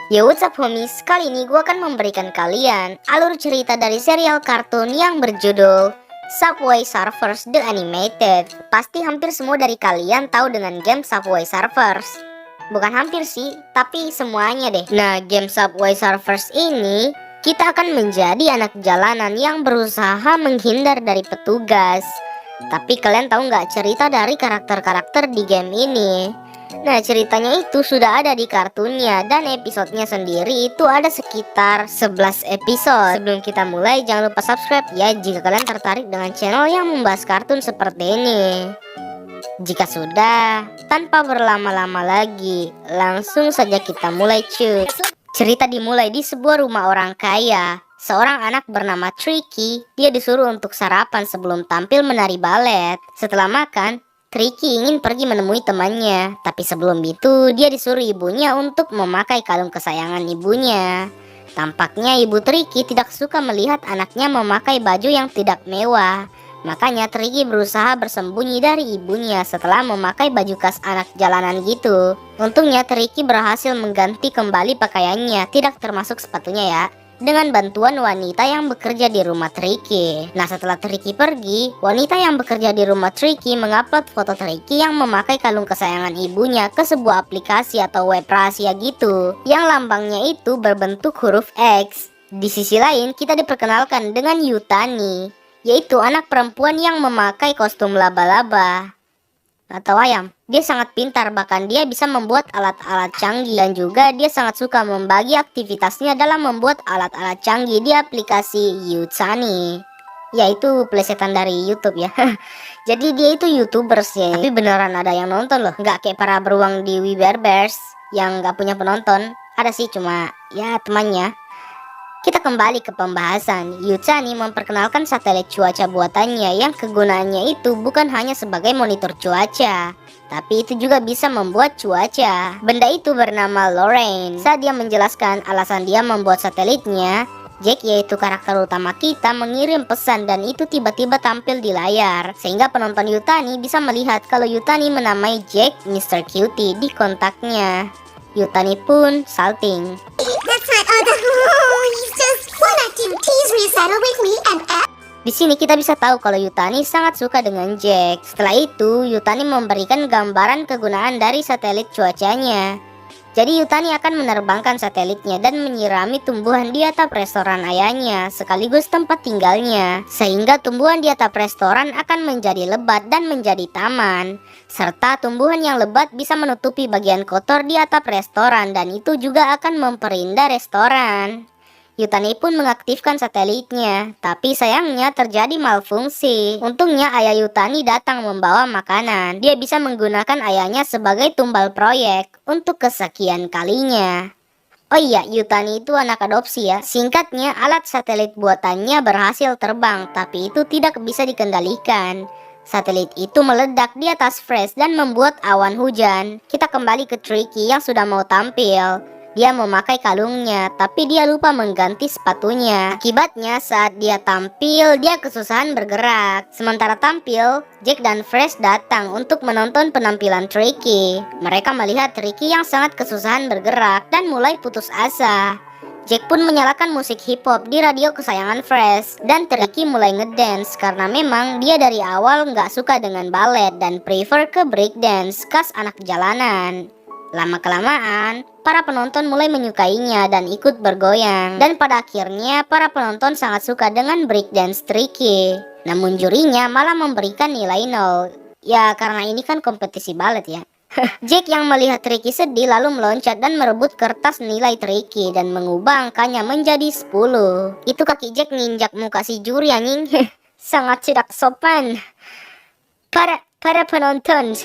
Yo, what's up homies? Kali ini gue akan memberikan kalian alur cerita dari serial kartun yang berjudul Subway Surfers The Animated. Pasti hampir semua dari kalian tahu dengan game Subway Surfers. Bukan hampir sih, tapi semuanya deh. Nah, game Subway Surfers ini kita akan menjadi anak jalanan yang berusaha menghindar dari petugas. Tapi kalian tahu nggak cerita dari karakter-karakter di game ini? Nah, ceritanya itu sudah ada di kartunnya dan episodenya sendiri itu ada sekitar 11 episode. Sebelum kita mulai, jangan lupa subscribe ya jika kalian tertarik dengan channel yang membahas kartun seperti ini. Jika sudah, tanpa berlama-lama lagi, langsung saja kita mulai cuy. Cerita dimulai di sebuah rumah orang kaya. Seorang anak bernama Tricky, dia disuruh untuk sarapan sebelum tampil menari balet. Setelah makan, Tricky ingin pergi menemui temannya, tapi sebelum itu dia disuruh ibunya untuk memakai kalung kesayangan ibunya. Tampaknya ibu Tricky tidak suka melihat anaknya memakai baju yang tidak mewah. Makanya Tricky berusaha bersembunyi dari ibunya setelah memakai baju khas anak jalanan gitu. Untungnya Tricky berhasil mengganti kembali pakaiannya, tidak termasuk sepatunya ya, dengan bantuan wanita yang bekerja di rumah Tricky. Nah, setelah Tricky pergi, wanita yang bekerja di rumah Tricky mengupload foto Tricky yang memakai kalung kesayangan ibunya ke sebuah aplikasi atau web rahasia gitu, yang lambangnya itu berbentuk huruf X. Di sisi lain, kita diperkenalkan dengan Yutani, yaitu anak perempuan yang memakai kostum laba-laba atau ayam. Dia sangat pintar, bahkan dia bisa membuat alat-alat canggih, dan juga dia sangat suka membagi aktivitasnya dalam membuat alat-alat canggih di aplikasi Yutani, yaitu plesetan dari YouTube ya. Jadi dia itu YouTubers ya, tapi beneran ada yang nonton loh, nggak kayak para beruang di Weberbers yang nggak punya penonton. Ada sih, cuma ya temannya. Kita kembali ke pembahasan. Yutani memperkenalkan satelit cuaca buatannya yang kegunaannya itu bukan hanya sebagai monitor cuaca, tapi itu juga bisa membuat cuaca. Benda itu bernama Lorraine. Saat dia menjelaskan alasan dia membuat satelitnya, Jack, yaitu karakter utama kita, mengirim pesan dan itu tiba-tiba tampil di layar, sehingga penonton Yutani bisa melihat kalau Yutani menamai Jack Mr. Cutie di kontaknya. Yutani pun salting. That's not he's just wanna tease me, settle with me and Di sini kita bisa tahu kalau Yutani sangat suka dengan Jack. Setelah itu, Yutani memberikan gambaran kegunaan dari satelit cuacanya. Jadi Yutani akan menerbangkan satelitnya dan menyirami tumbuhan di atap restoran ayahnya, sekaligus tempat tinggalnya, sehingga tumbuhan di atap restoran akan menjadi lebat dan menjadi taman. Serta tumbuhan yang lebat bisa menutupi bagian kotor di atap restoran, dan itu juga akan memperindah restoran. Yutani pun mengaktifkan satelitnya, tapi sayangnya terjadi malfungsi. Untungnya ayah Yutani datang membawa makanan. Dia bisa menggunakan ayahnya sebagai tumbal proyek untuk kesekian kalinya. Oh iya, Yutani itu anak adopsi ya. Singkatnya, alat satelit buatannya berhasil terbang, tapi itu tidak bisa dikendalikan. Satelit itu meledak di atas Fresh dan membuat awan hujan. Kita kembali ke Tricky yang sudah mau tampil. Dia memakai kalungnya, tapi dia lupa mengganti sepatunya. Akibatnya saat dia tampil, dia kesusahan bergerak. Sementara tampil, Jack dan Fresh datang untuk menonton penampilan Tricky. Mereka melihat Tricky yang sangat kesusahan bergerak dan mulai putus asa. Jack pun menyalakan musik hip hop di radio kesayangan Fresh, dan Tricky mulai ngedance karena memang dia dari awal nggak suka dengan ballet dan prefer ke breakdance khas anak jalanan. Lama-kelamaan, para penonton mulai menyukainya dan ikut bergoyang. Dan pada akhirnya, para penonton sangat suka dengan breakdance Tricky. Namun jurinya malah memberikan nilai 0. Ya, karena ini kan kompetisi balet ya. Jack yang melihat Tricky sedih lalu meloncat dan merebut kertas nilai Tricky dan mengubah angkanya menjadi 10. Itu kaki Jack nginjak muka si juri anjing. Sangat tidak sopan. Para penonton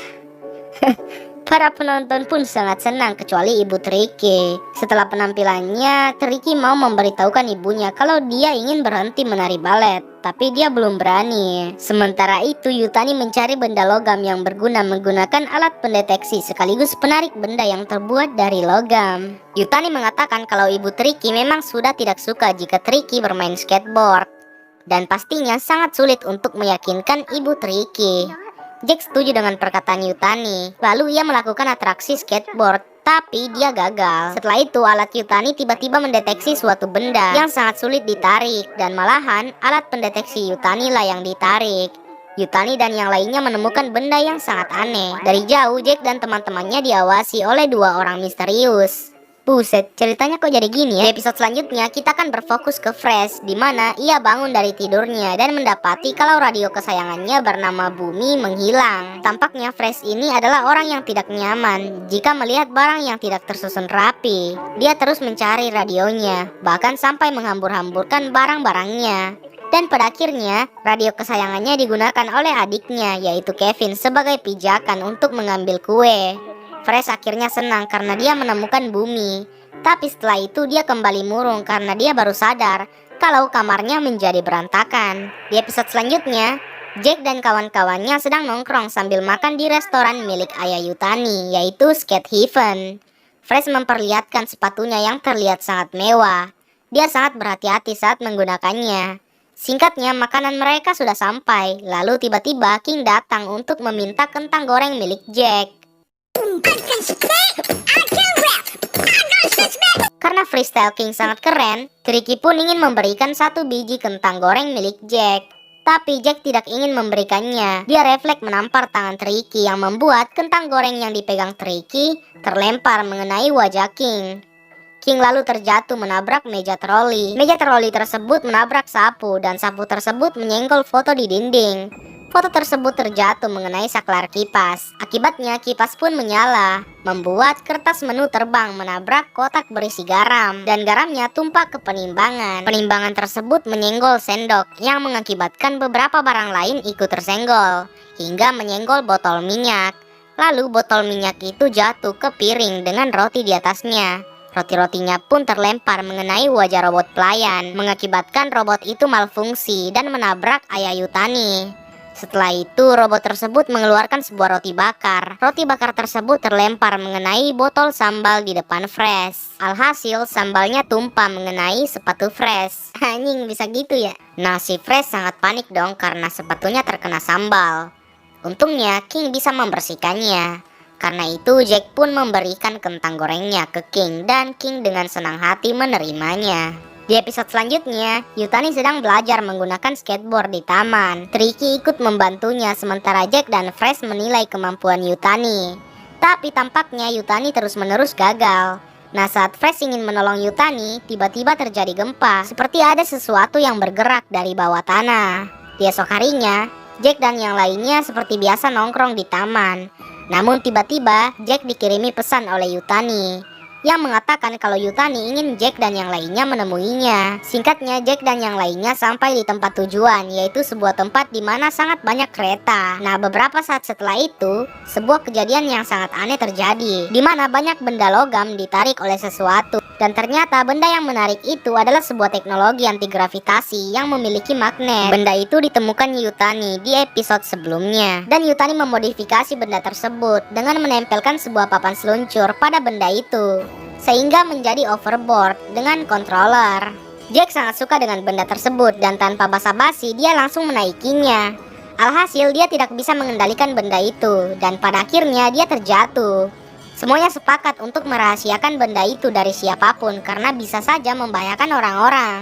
Para penonton pun sangat senang kecuali ibu Tricky. Setelah penampilannya, Tricky mau memberitahukan ibunya kalau dia ingin berhenti menari balet, tapi dia belum berani. Sementara itu, Yutani mencari benda logam yang berguna menggunakan alat pendeteksi sekaligus penarik benda yang terbuat dari logam. Yutani mengatakan kalau ibu Tricky memang sudah tidak suka jika Tricky bermain skateboard, dan pastinya sangat sulit untuk meyakinkan ibu Tricky. Jack setuju dengan perkataan Yutani. Lalu ia melakukan atraksi skateboard Tapi dia gagal. Setelah itu alat Yutani tiba-tiba mendeteksi suatu benda yang sangat sulit ditarik. Dan malahan alat pendeteksi Yutani lah yang ditarik. Yutani dan yang lainnya menemukan benda yang sangat aneh. Dari jauh Jack dan teman-temannya diawasi oleh dua orang misterius. Buset, ceritanya kok jadi gini ya? Di episode selanjutnya kita akan berfokus ke Fresh, di mana ia bangun dari tidurnya dan mendapati kalau radio kesayangannya bernama Bumi menghilang. Tampaknya Fresh ini adalah orang yang tidak nyaman jika melihat barang yang tidak tersusun rapi. Dia terus mencari radionya, bahkan sampai menghambur-hamburkan barang-barangnya. Dan pada akhirnya, radio kesayangannya digunakan oleh adiknya, yaitu Kevin, sebagai pijakan untuk mengambil kue. Fresh akhirnya senang karena dia menemukan Bumi. Tapi setelah itu dia kembali murung karena dia baru sadar kalau kamarnya menjadi berantakan. Di episode selanjutnya, Jack dan kawan-kawannya sedang nongkrong sambil makan di restoran milik ayah Yutani, yaitu Skate Heaven. Fresh memperlihatkan sepatunya yang terlihat sangat mewah. Dia sangat berhati-hati saat menggunakannya. Singkatnya, makanan mereka sudah sampai. Lalu tiba-tiba King datang untuk meminta kentang goreng milik Jack. Karena freestyle King sangat keren, Tricky pun ingin memberikan satu biji kentang goreng milik Jack. Tapi Jack tidak ingin memberikannya. Dia refleks menampar tangan Tricky yang membuat kentang goreng yang dipegang Tricky terlempar mengenai wajah King. King lalu terjatuh menabrak meja troli. Meja troli tersebut menabrak sapu dan sapu tersebut menyenggol foto di dinding. Foto tersebut terjatuh mengenai saklar kipas. Akibatnya kipas pun menyala, membuat kertas menu terbang menabrak kotak berisi garam, dan garamnya tumpah ke penimbangan. Penimbangan tersebut menyenggol sendok yang mengakibatkan beberapa barang lain ikut tersenggol, hingga menyenggol botol minyak. Lalu botol minyak itu jatuh ke piring dengan roti di atasnya. Roti-rotinya pun terlempar mengenai wajah robot pelayan, mengakibatkan robot itu malfungsi dan menabrak ayah Yutani. Setelah itu, robot tersebut mengeluarkan sebuah roti bakar. Roti bakar tersebut terlempar mengenai botol sambal di depan Fresh. Alhasil, sambalnya tumpah mengenai sepatu Fresh. Anjing, bisa gitu ya? Nah, si Fresh sangat panik dong karena sepatunya terkena sambal. Untungnya, King bisa membersihkannya. Karena itu, Jack pun memberikan kentang gorengnya ke King, dan King dengan senang hati menerimanya. Di episode selanjutnya, Yutani sedang belajar menggunakan skateboard di taman. Tricky ikut membantunya sementara Jack dan Fresh menilai kemampuan Yutani. Tapi tampaknya Yutani terus-menerus gagal. Nah, saat Fresh ingin menolong Yutani, tiba-tiba terjadi gempa. Seperti ada sesuatu yang bergerak dari bawah tanah. Di esok harinya, Jack dan yang lainnya seperti biasa nongkrong di taman. Namun tiba-tiba Jack dikirimi pesan oleh Yutani yang mengatakan kalau Yutani ingin Jack dan yang lainnya menemuinya. Singkatnya, Jack dan yang lainnya sampai di tempat tujuan, yaitu sebuah tempat di mana sangat banyak kereta. Nah, beberapa saat setelah itu, sebuah kejadian yang sangat aneh terjadi, di mana banyak benda logam ditarik oleh sesuatu. Dan ternyata benda yang menarik itu adalah sebuah teknologi anti gravitasi yang memiliki magnet. Benda itu ditemukan Yutani di episode sebelumnya. Dan Yutani memodifikasi benda tersebut dengan menempelkan sebuah papan seluncur pada benda itu, sehingga menjadi overboard dengan controller. Jack sangat suka dengan benda tersebut dan tanpa basa-basi dia langsung menaikinya. Alhasil dia tidak bisa mengendalikan benda itu dan pada akhirnya dia terjatuh. Semuanya sepakat untuk merahasiakan benda itu dari siapapun karena bisa saja membahayakan orang-orang.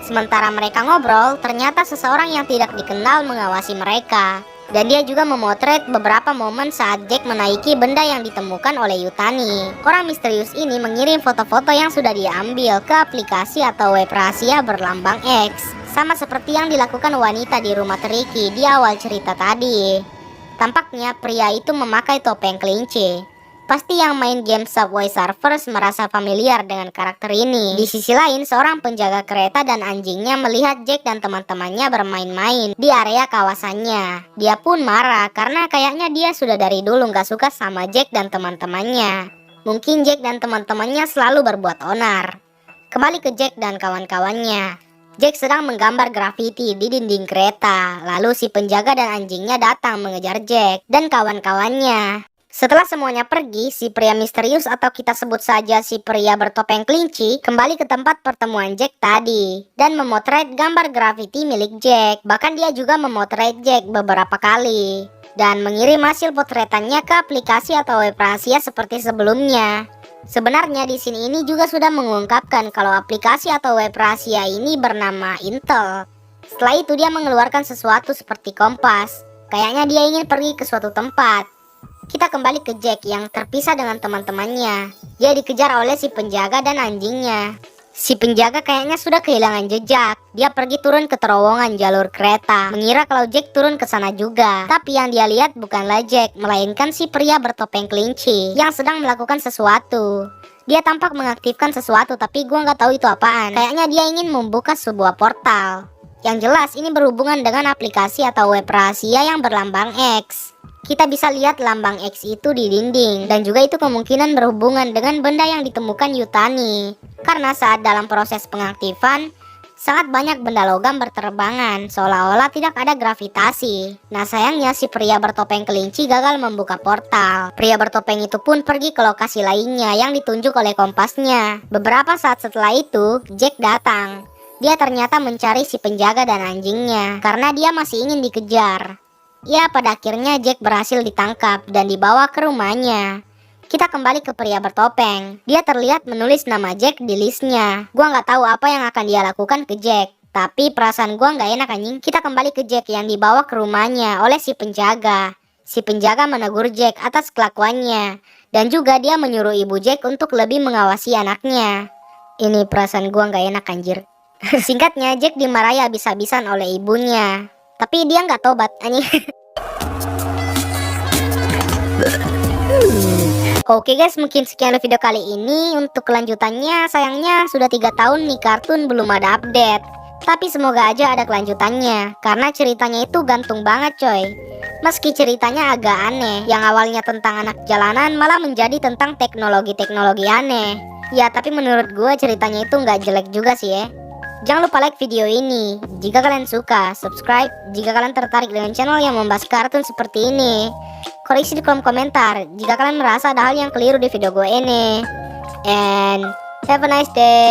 Sementara mereka ngobrol, ternyata seseorang yang tidak dikenal mengawasi mereka. Dan dia juga memotret beberapa momen saat Jack menaiki benda yang ditemukan oleh Yutani. Orang misterius ini mengirim foto-foto yang sudah diambil ke aplikasi atau web rahasia berlambang X. Sama seperti yang dilakukan wanita di rumah Tricky di awal cerita tadi. Tampaknya pria itu memakai topeng kelinci. Pasti yang main game Subway Surfers merasa familiar dengan karakter ini. Di sisi lain, seorang penjaga kereta dan anjingnya melihat Jack dan teman-temannya bermain-main di area kawasannya. Dia pun marah karena kayaknya dia sudah dari dulu gak suka sama Jack dan teman-temannya. Mungkin Jack dan teman-temannya selalu berbuat onar. Kembali ke Jack dan kawan-kawannya. Jack sedang menggambar grafiti di dinding kereta. Lalu si penjaga dan anjingnya datang mengejar Jack dan kawan-kawannya. Setelah semuanya pergi, si pria misterius atau kita sebut saja si pria bertopeng kelinci kembali ke tempat pertemuan Jack tadi dan memotret gambar grafiti milik Jack. Bahkan dia juga memotret Jack beberapa kali dan mengirim hasil potretannya ke aplikasi atau web rahasia seperti sebelumnya. Sebenarnya di sini ini juga sudah mengungkapkan kalau aplikasi atau web rahasia ini bernama Intel. Setelah itu dia mengeluarkan sesuatu seperti kompas. Kayaknya dia ingin pergi ke suatu tempat. Kita kembali ke Jack yang terpisah dengan teman-temannya. Dia dikejar oleh si penjaga dan anjingnya. Si penjaga kayaknya sudah kehilangan jejak. Dia pergi turun ke terowongan jalur kereta, mengira kalau Jack turun ke sana juga. Tapi yang dia lihat bukanlah Jack, melainkan si pria bertopeng kelinci yang sedang melakukan sesuatu. Dia tampak mengaktifkan sesuatu, tapi gua nggak tahu itu apaan. Kayaknya dia ingin membuka sebuah portal. Yang jelas ini berhubungan dengan aplikasi atau web rahasia yang berlambang X. Kita bisa lihat lambang X itu di dinding, dan juga itu kemungkinan berhubungan dengan benda yang ditemukan Yutani. Karena saat dalam proses pengaktifan, sangat banyak benda logam berterbangan, seolah-olah tidak ada gravitasi. Nah sayangnya si pria bertopeng kelinci gagal membuka portal. Pria bertopeng itu pun pergi ke lokasi lainnya yang ditunjuk oleh kompasnya. Beberapa saat setelah itu, Jack datang. Dia ternyata mencari si penjaga dan anjingnya, karena dia masih ingin dikejar. Ya, pada akhirnya Jack berhasil ditangkap dan dibawa ke rumahnya. Kita kembali ke pria bertopeng. Dia terlihat menulis nama Jack di listnya. Gua nggak tahu apa yang akan dia lakukan ke Jack, tapi perasaan gua nggak enak anjing. Kita kembali ke Jack yang dibawa ke rumahnya oleh si penjaga. Si penjaga menegur Jack atas kelakuannya, dan juga dia menyuruh ibu Jack untuk lebih mengawasi anaknya. Ini perasaan gua nggak enak anjir. Singkatnya, Jack dimarahi habis-habisan oleh ibunya. Tapi dia nggak tobat anjing. Oke guys, mungkin sekian video kali ini. Untuk kelanjutannya sayangnya sudah 3 tahun nih kartun belum ada update. Tapi semoga aja ada kelanjutannya, karena ceritanya itu gantung banget coy. Meski ceritanya agak aneh, yang awalnya tentang anak jalanan malah menjadi tentang teknologi-teknologi aneh. Ya tapi menurut gue ceritanya itu nggak jelek juga sih ya. Jangan lupa like video ini jika kalian suka, subscribe jika kalian tertarik dengan channel yang membahas kartun seperti ini. Koreksi di kolom komentar jika kalian merasa ada hal yang keliru di video gue ini. And have a nice day.